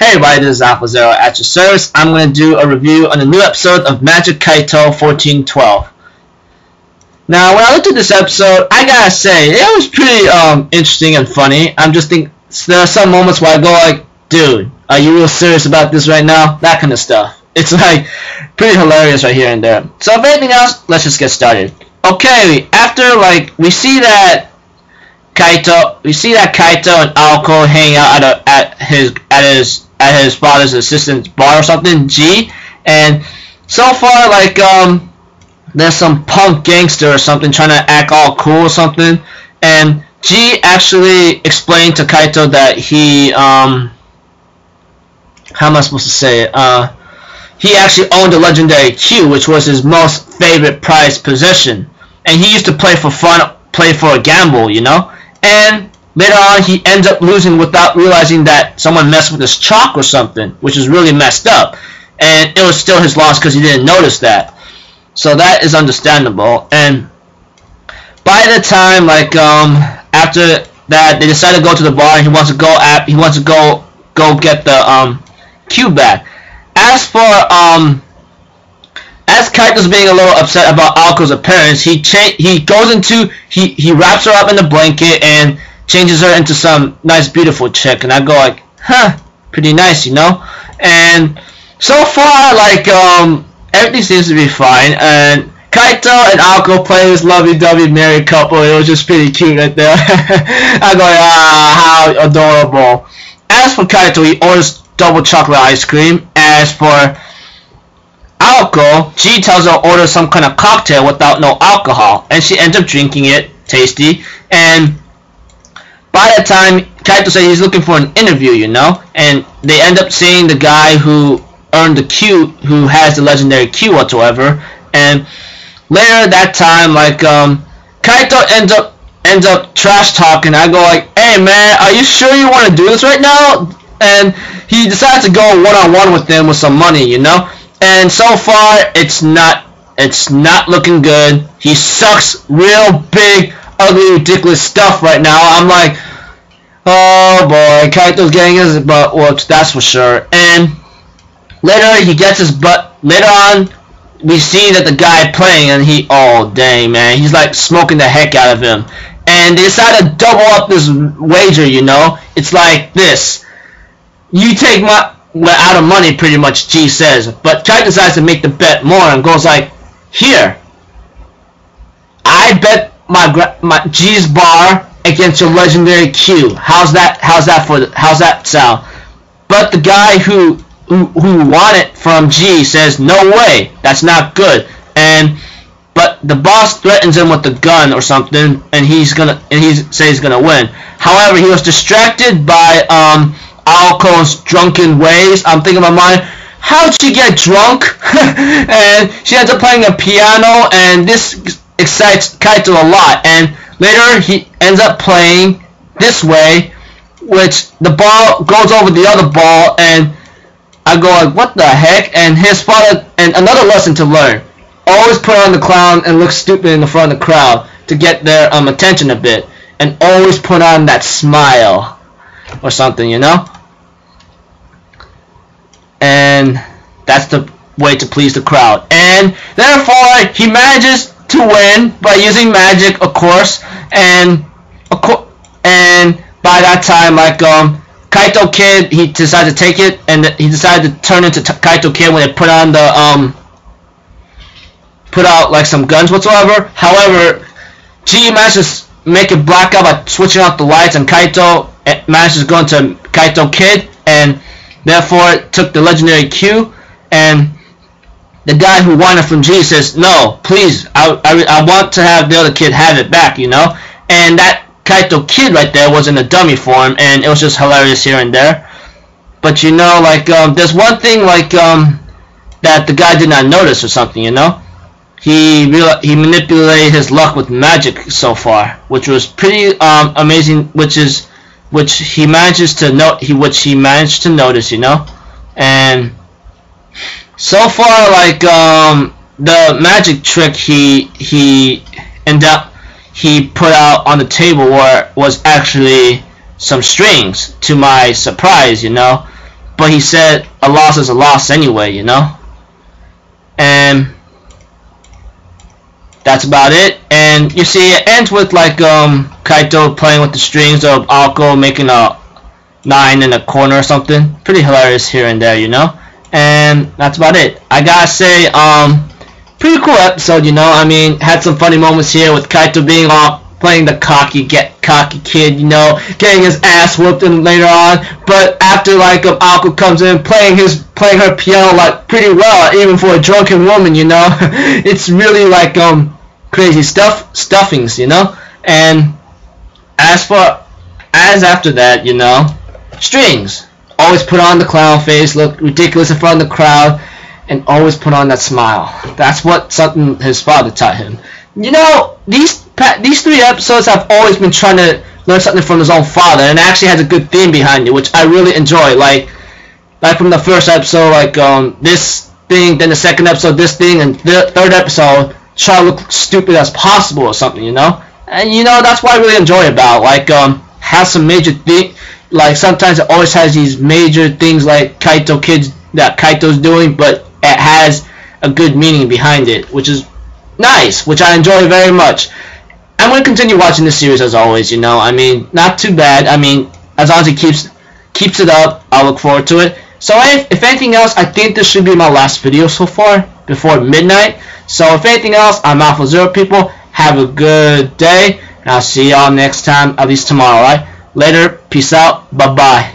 Hey everybody, this is Alpha Zero at your service. I'm going to do a review on a new episode of Magic Kaito 1412. Now, when I looked at this episode, I gotta say, it was pretty interesting and funny. I'm just thinking, there are some moments where I go like, dude, are you real serious about this right now? That kind of stuff. It's like, pretty hilarious right here and there. So if anything else, let's just get started. Okay, after like, we see that Kaito and Aoko hang out at his father's assistant's bar or something, G, and so far like there's some punk gangster or something trying to act all cool or something, and G actually explained to Kaito that he how am I supposed to say it? He actually owned a legendary Q, which was his most favorite prized possession, and he used to play for fun, play for a gamble, you know. And later on, he ends up losing without realizing that someone messed with his chalk or something, which is really messed up. And it was still his loss because he didn't notice that. So that is understandable. And by the time, like, after that, they decide to go to the bar, and he wants to go get the cube back. As Kaito's being a little upset about Aoko's appearance, he wraps her up in the blanket and changes her into some nice, beautiful chick. And I go like, huh, pretty nice, you know. And so far, like, everything seems to be fine. And Kaito and Aoko play this lovey-dovey married couple. It was just pretty cute right there. I go, how adorable. As for Kaito, he orders double chocolate ice cream. As for Aoko, G tells her to order some kind of cocktail without no alcohol, and she ends up drinking it, tasty, and by the time Kaito says he's looking for an interview, you know, and they end up seeing the guy who earned the Q, who has the legendary Q whatsoever, and later that time, like, Kaito ends up trash talking. I go like, hey man, are you sure you want to do this right now? And he decides to go one-on-one with them with some money, you know. And so far, it's not looking good. He sucks real big, ugly, ridiculous stuff right now. I'm like, oh boy, Kaito's getting his butt whooped, that's for sure. And later, he gets his butt. Later on, we see that the guy playing, and oh dang man, he's like smoking the heck out of him. And they decide to double up this wager, you know. It's like this: you take my out of money, pretty much, G says. But Kai decides to make the bet more and goes like, here, I bet my G's bar against your legendary Q. How's that sound? But the guy who won it from G says, no way, that's not good. But the boss threatens him with a gun or something, and he says he's gonna win. However, he was distracted by Aoko's drunken ways. I'm thinking in my mind, how'd she get drunk? And she ends up playing a piano, and this excites Kaito a lot. And later he ends up playing this way, which the ball goes over the other ball, and I go like, what the heck? And his father, and another lesson to learn: always put on the clown and look stupid in the front of the crowd to get their attention a bit, and always put on that smile or something, you know. And that's the way to please the crowd. And therefore, he manages to win by using magic, of course. And by that time, like, Kaito Kid, he decided to take it, and he decided to turn into Kaito Kid when they put on the put out like some guns whatsoever. However, G manages to make it black out by switching out the lights, and Kaito manages to go into Kaito Kid, and therefore it took the legendary Q. And the guy who won it from G says, no, please, I want to have the other kid have it back, you know. And that Kaito Kid right there was in a dummy form, and it was just hilarious here and there. But you know, like, there's one thing, like, that the guy did not notice or something, you know. He manipulated his luck with magic so far, which was pretty amazing, which he managed to notice, you know. And so far, like, the magic trick he put out on the table was actually some strings, to my surprise, you know. but he said a loss is a loss anyway, you know. And that's about it. And you see, it ends with like Kaito playing with the strings of Alco making a 9 in a corner or something. Pretty hilarious here and there, you know. And that's about it. I gotta say, pretty cool episode, you know. I mean, had some funny moments here with Kaito being all playing the cocky kid, you know, getting his ass whooped and later on. But after like Alco comes in playing her piano like pretty well, even for a drunken woman, you know. It's really like crazy stuffings, you know. And as after that, you know, strings. Always put on the clown face, look ridiculous in front of the crowd, and always put on that smile. That's what something his father taught him. You know, these 3 episodes I've always been trying to learn something from his own father, and it actually has a good theme behind it, which I really enjoy. Like from the first episode, like this thing, then the second episode, this thing, and the third episode, try to look stupid as possible or something, you know. And you know, that's what I really enjoy about like has some major thing. Like sometimes it always has these major things like Kaito kids that Kaito's doing, but it has a good meaning behind it, which is nice, which I enjoy very much. I'm going to continue watching this series as always, you know. I mean, not too bad. I mean, as long as he keeps it up, I'll look forward to it. So if anything else, I think this should be my last video so far before midnight. So if anything else, I'm Alpha Zero, people. Have a good day, and I'll see y'all next time, at least tomorrow, alright? Later, peace out, bye-bye.